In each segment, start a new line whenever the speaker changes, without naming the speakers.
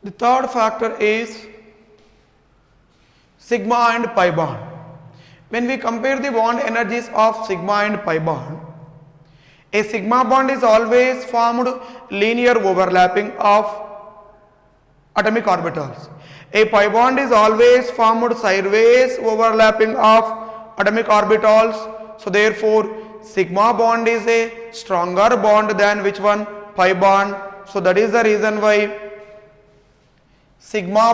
The third factor is sigma and pi bond. When we compare the bond energies of sigma and pi bond, a sigma bond is always formed linear overlapping of atomic orbitals. A pi bond is always formed sideways overlapping of atomic orbitals. So therefore, sigma bond is a stronger bond than which one? Pi bond. So that is the reason why sigma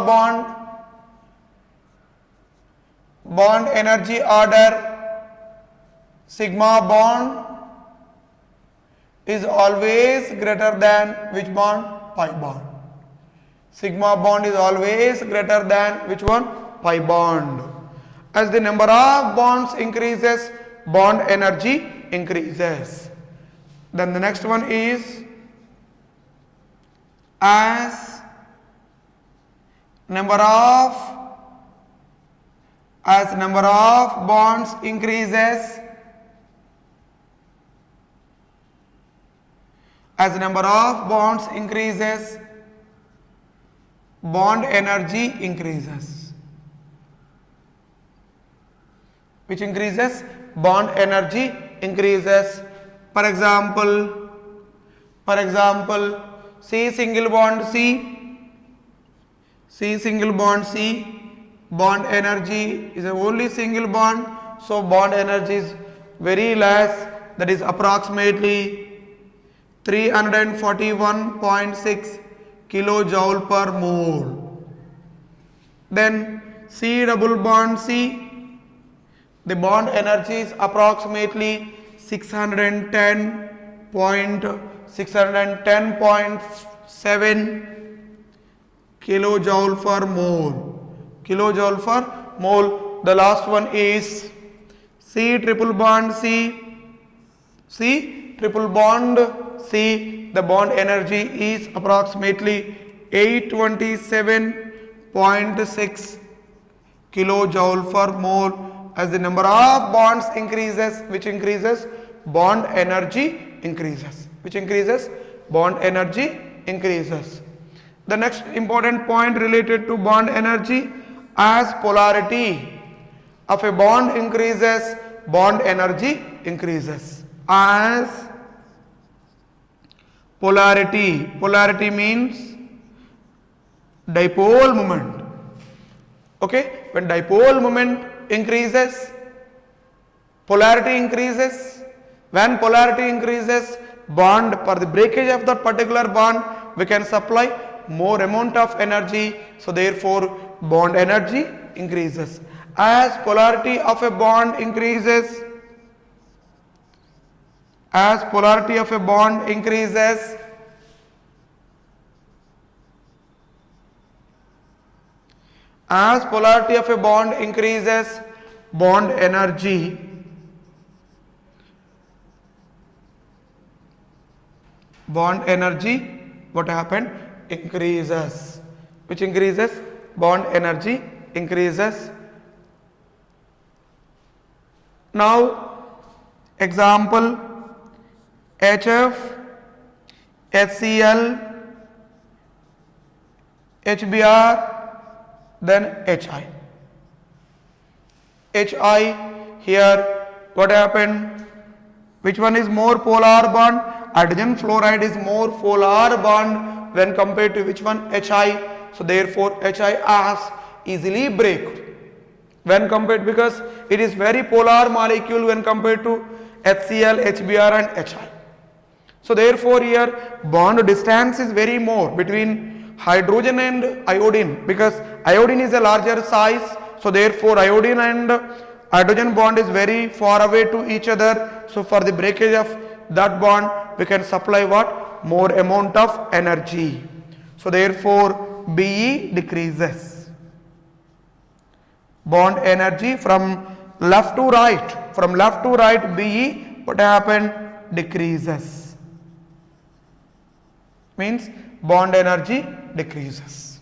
bond energy order, sigma bond is always greater than which bond? Pi bond. Sigma bond is always greater than which one? Pi bond. As the number of bonds increases, bond energy increases. Then the next one is as number of bonds increases, bond energy increases. Which increases? Bond energy increases. For example, C single bond C, bond energy is only single bond, so bond energy is very less, that is approximately 341.6 kilojoule per mole. Then C double bond C, the bond energy is approximately 610.7 kilojoule per mole. The last one is C triple bond C, the bond energy is approximately 827.6 kilojoule per mole. As the number of bonds increases, which increases? Bond energy increases. Which increases? Bond energy increases. The next important point related to bond energy, as polarity of a bond increases, bond energy increases. As polarity means dipole moment. Okay, when dipole moment increases, polarity increases. When polarity increases, bond, for the breakage of that particular bond, we can supply more amount of energy, so therefore bond energy increases. As polarity of a bond increases, bond energy what happened? Increases. Which increases? Bond energy increases. Now example, HF, HCl, HBr, then HI. Here what happened? Which one is more polar bond? Hydrogen fluoride is more polar bond when compared to which one? HI. So therefore HI has easily break when compared, because it is very polar molecule when compared to HCl, HBr and HI. So therefore here bond distance is very more between hydrogen and iodine, because iodine is a larger size. So therefore iodine and hydrogen bond is very far away to each other. So for the breakage of that bond, we can supply what? More amount of energy. So therefore Be decreases. Bond energy from left to right, Be what happened? Decreases. Means bond energy decreases.